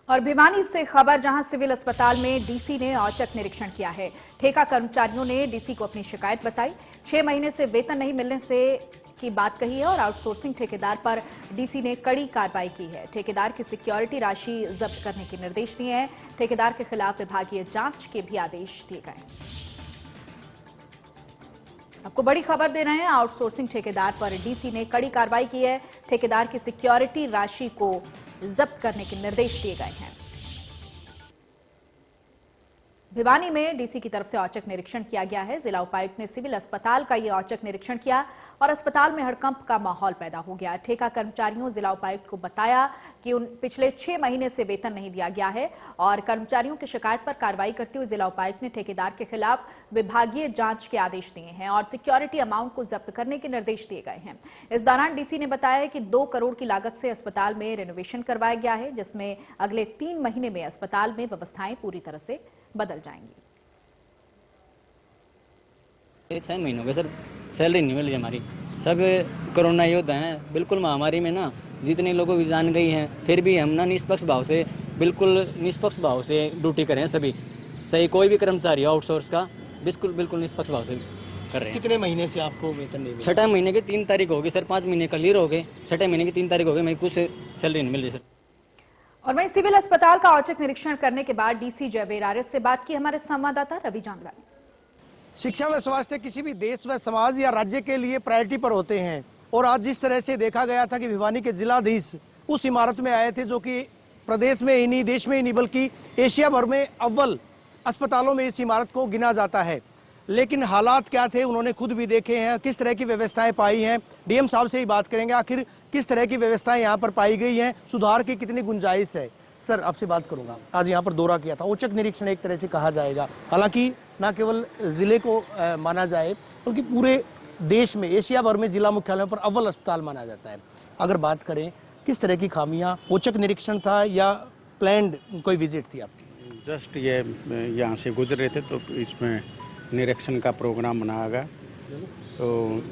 और भिवानी से खबर, जहां सिविल अस्पताल में डीसी ने औचक निरीक्षण किया है। ठेका कर्मचारियों ने डीसी को अपनी शिकायत बताई। 6 महीने से वेतन नहीं मिलने से की बात कही है और आउटसोर्सिंग ठेकेदार पर डीसी ने कड़ी कार्रवाई की है। ठेकेदार की सिक्योरिटी राशि जब्त करने के निर्देश दिए हैं। ठेकेदार के खिलाफ विभागीय जांच के भी आदेश दिए गए। आपको बड़ी खबर दे रहे हैं, आउटसोर्सिंग ठेकेदार पर डीसी ने कड़ी कार्रवाई की है। ठेकेदार की सिक्योरिटी राशि को जब्त करने के निर्देश दिए गए हैं। भिवानी में डीसी की तरफ से औचक निरीक्षण किया गया है। जिला उपायुक्त ने सिविल अस्पताल का यह औचक निरीक्षण किया और अस्पताल में हड़कंप का माहौल पैदा हो गया। ठेका कर्मचारियों जिला उपायुक्त को बताया कि पिछले 6 महीने से वेतन नहीं दिया गया है और कर्मचारियों की शिकायत पर कार्रवाई करते हुए जिला उपायुक्त ने ठेकेदार के खिलाफ विभागीय जांच के आदेश दिए हैं और सिक्योरिटी अमाउंट को जब्त करने के निर्देश दिए गए हैं। इस दौरान डीसी ने बताया कि 2 करोड़ की लागत से अस्पताल में रेनोवेशन करवाया गया है, जिसमें अगले 3 महीने में अस्पताल में व्यवस्थाएं पूरी तरह से बदल जाएंगी। 6 महीनों के सर सैलरी नहीं मिल रही हमारी। सब कोरोना योद्धा हैं, बिल्कुल महामारी में ना जितने लोगों की जान गई हैं, फिर भी हम ना निष्पक्ष भाव से ड्यूटी करें। सभी सही, कोई भी कर्मचारी आउटसोर्स का बिल्कुल निष्पक्ष भाव से कर रहे हैं। कितने महीने से आपको वेतन नहीं मिल रहा? 6 महीने की 3 तारीख होगी सर, 5 महीने क्लियर हो गए, 6 महीने की 3 तारीख हो गई, मेरी कुछ सैलरी नहीं मिल रही सर। और वहीं सिविल अस्पताल का औचक निरीक्षण करने के बाद डीसी जयवीर आर्य से बात की हमारे संवाददाता रवि जांगला ने। शिक्षा व स्वास्थ्य किसी भी देश व समाज या राज्य के लिए प्रायोरिटी पर होते हैं और आज जिस तरह से देखा गया था कि भिवानी के जिलाधीश उस इमारत में आए थे जो कि प्रदेश में ही नहीं, देश में ही नहीं बल्कि एशिया भर में अव्वल अस्पतालों में इस इमारत को गिना जाता है। लेकिन हालात क्या थे उन्होंने खुद भी देखे हैं, किस तरह की व्यवस्थाएं पाई हैं। डीएम साहब से ही बात करेंगे, आखिर किस तरह की व्यवस्थाएं यहाँ पर पाई गई हैं, सुधार की कितनी गुंजाइश है। सर आपसे बात करूंगा, आज यहाँ पर दौरा किया था, औचक निरीक्षण एक तरह से कहा जाएगा, हालांकि न केवल जिले को माना जाए बल्कि पूरे देश में एशिया भर में जिला मुख्यालयों पर अव्वल अस्पताल माना जाता है। अगर बात करें किस तरह की खामियां, औचक निरीक्षण था या प्लान्ड कोई विजिट थी आपकी? जस्ट ये यहाँ से गुजर रहे थे तो इसमें निरीक्षण का प्रोग्राम बनाया गया। तो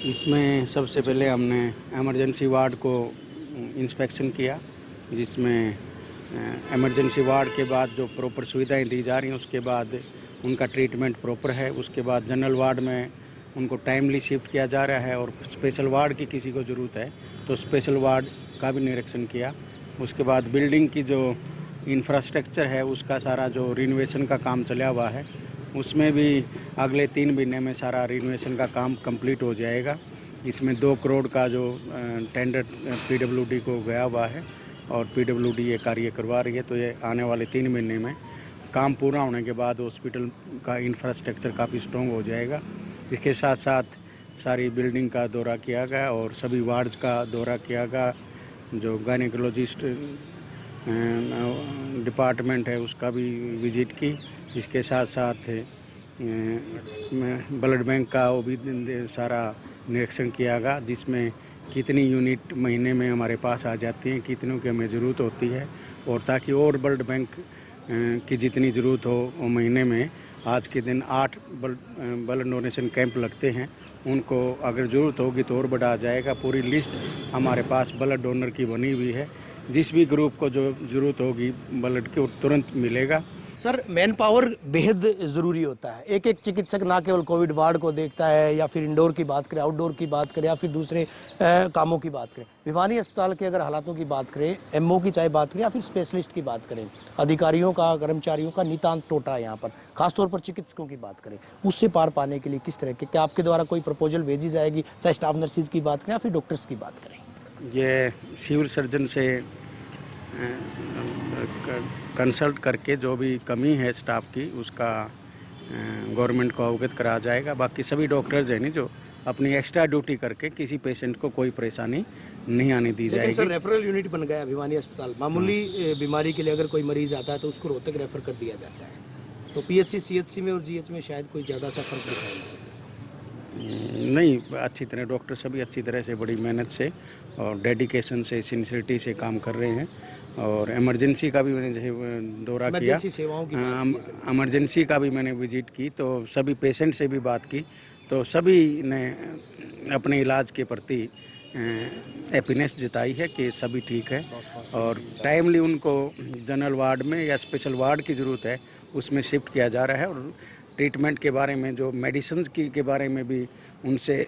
इसमें सबसे पहले हमने इमरजेंसी वार्ड को इंस्पेक्शन किया, जिसमें इमरजेंसी वार्ड के बाद जो प्रॉपर सुविधाएं दी जा रही हैं उसके बाद उनका ट्रीटमेंट प्रॉपर है। उसके बाद जनरल वार्ड में उनको टाइमली शिफ्ट किया जा रहा है और स्पेशल वार्ड की किसी को ज़रूरत है तो स्पेशल वार्ड का भी निरीक्षण किया। उसके बाद बिल्डिंग की जो इंफ्रास्ट्रक्चर है उसका सारा जो रिनोवेशन का काम चला हुआ है उसमें भी अगले 3 महीने में सारा रिनोवेशन का काम कंप्लीट हो जाएगा। इसमें 2 करोड़ का जो टेंडर पीडब्ल्यूडी को गया हुआ है और पीडब्ल्यूडी ये कार्य करवा रही है, तो ये आने वाले 3 महीने में काम पूरा होने के बाद हॉस्पिटल का इंफ्रास्ट्रक्चर काफ़ी स्ट्रॉन्ग हो जाएगा। इसके साथ साथ सारी बिल्डिंग का दौरा किया गया और सभी वार्ड्स का दौरा किया गया। जो गायनेकोलॉजिस्ट डिपार्टमेंट है उसका भी विजिट की। इसके साथ साथ ब्लड बैंक का वो भी सारा निरीक्षण किया गया, जिसमें कितनी यूनिट महीने में हमारे पास आ जाती हैं, कितनों की हमें ज़रूरत होती है और ताकि और ब्लड बैंक की जितनी ज़रूरत हो वो महीने में। आज के दिन 8 ब्लड डोनेशन कैंप लगते हैं, उनको अगर ज़रूरत होगी तो और बढ़ा जाएगा। पूरी लिस्ट हमारे पास ब्लड डोनर की बनी हुई है, जिस भी ग्रुप को जो ज़रूरत होगी ब्लड की तुरंत मिलेगा। सर मैन पावर बेहद ज़रूरी होता है। एक चिकित्सक ना केवल कोविड वार्ड को देखता है या फिर इंडोर की बात करें, आउटडोर की बात करें या फिर दूसरे कामों की बात करें। भिवानी अस्पताल के अगर हालातों की बात करें, एमओ की चाहे बात करें या फिर स्पेशलिस्ट की बात करें, अधिकारियों का, कर्मचारियों का नितांत टोटा है यहाँ पर, खासतौर पर चिकित्सकों की बात करें, उससे पार पाने के लिए किस तरह के, क्या आपके द्वारा कोई प्रपोजल भेजी जाएगी, चाहे स्टाफ नर्सिस की बात करें या फिर डॉक्टर्स की बात करें? ये सिविल सर्जन से कंसल्ट करके जो भी कमी है स्टाफ की उसका गवर्नमेंट को अवगत करा जाएगा। बाकी सभी डॉक्टर्स हैं नहीं जो अपनी एक्स्ट्रा ड्यूटी करके किसी पेशेंट को कोई परेशानी नहीं आने दी जाएगी। सर रेफरल यूनिट बन गया भिवानी अस्पताल, मामूली बीमारी के लिए अगर कोई मरीज आता है तो उसको रोहतक रेफर कर दिया जाता है, तो पीएचसी सीएचसी में और जीएच में शायद कोई ज़्यादा सा फर्क दिखाई नहीं। अच्छी तरह डॉक्टर सभी अच्छी तरह से बड़ी मेहनत से और डेडिकेशन से, सिंसियरिटी से काम कर रहे हैं। और इमरजेंसी का भी मैंने दौरा किया, इमरजेंसी का भी मैंने विजिट की, तो सभी पेशेंट से भी बात की, तो सभी ने अपने इलाज के प्रति हैप्पीनेस जताई है कि सभी ठीक है और टाइमली उनको जनरल वार्ड में या स्पेशल वार्ड की ज़रूरत है उसमें शिफ्ट किया जा रहा है। और ट्रीटमेंट के बारे में, जो मेडिसिन के बारे में भी उनसे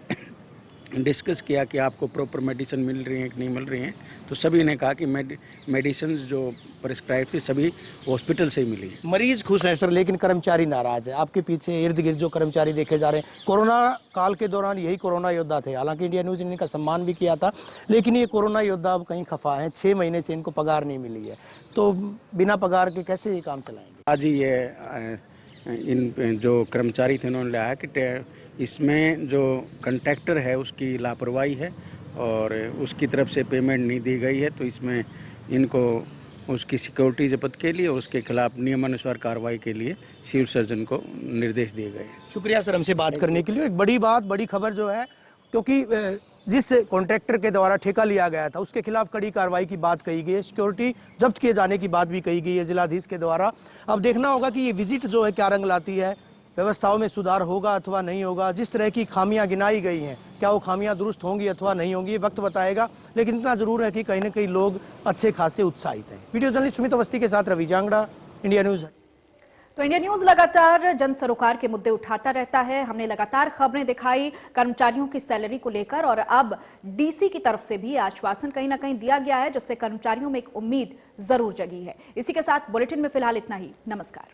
डिस्कस किया कि आपको प्रॉपर मेडिसिन मिल रही हैं कि नहीं मिल रही हैं, तो सभी ने कहा कि मेडिसिन जो प्रिस्क्राइब थी सभी हॉस्पिटल से ही मिली है। मरीज खुश हैं सर, लेकिन कर्मचारी नाराज है। आपके पीछे इर्द गिर्द जो कर्मचारी देखे जा रहे हैं, कोरोना काल के दौरान यही कोरोना योद्धा थे। हालांकि इंडिया न्यूज़ ने इनका सम्मान भी किया था, लेकिन ये कोरोना योद्धा अब कहीं खफा हैं। 6 महीने से इनको पगार नहीं मिली है, तो बिना पगार के कैसे ये काम चलाएंगे? आज ही ये इन जो कर्मचारी थे उन्होंने लिया है कि इसमें जो कंट्रैक्टर है उसकी लापरवाही है और उसकी तरफ से पेमेंट नहीं दी गई है, तो इसमें इनको उसकी सिक्योरिटी जब्त के लिए उसके खिलाफ नियमानुसार कार्रवाई के लिए सिविल सर्जन को निर्देश दिए गए। शुक्रिया सर हमसे बात करने के लिए। एक बड़ी बात, बड़ी खबर जो है, क्योंकि जिस कॉन्ट्रैक्टर के द्वारा ठेका लिया गया था उसके खिलाफ कड़ी कार्रवाई की बात कही गई है, सिक्योरिटी जब्त किए जाने की बात भी कही गई है जिलाधीश के द्वारा। अब देखना होगा कि ये विजिट जो है क्या रंग लाती है, व्यवस्थाओं में सुधार होगा अथवा नहीं होगा। जिस तरह की खामियां गिनाई गई हैं, क्या वो खामियां दुरुस्त होंगी अथवा नहीं होंगी, वक्त बताएगा। लेकिन इतना जरूर है कि कहीं ना कहीं लोग अच्छे खासे उत्साहित हैं। वीडियो जर्नलिस्ट सुमित अवस्थी के साथ रवि जांगड़ा, इंडिया न्यूज़। तो इंडिया न्यूज़ लगातार जन सरोकार के मुद्दे उठाता रहता है। हमने लगातार खबरें दिखाई कर्मचारियों की सैलरी को लेकर, और अब डीसी की तरफ से भी आश्वासन कहीं ना कहीं दिया गया है, जिससे कर्मचारियों में एक उम्मीद जरूर जगी है। इसी के साथ बुलेटिन में फिलहाल इतना ही। नमस्कार।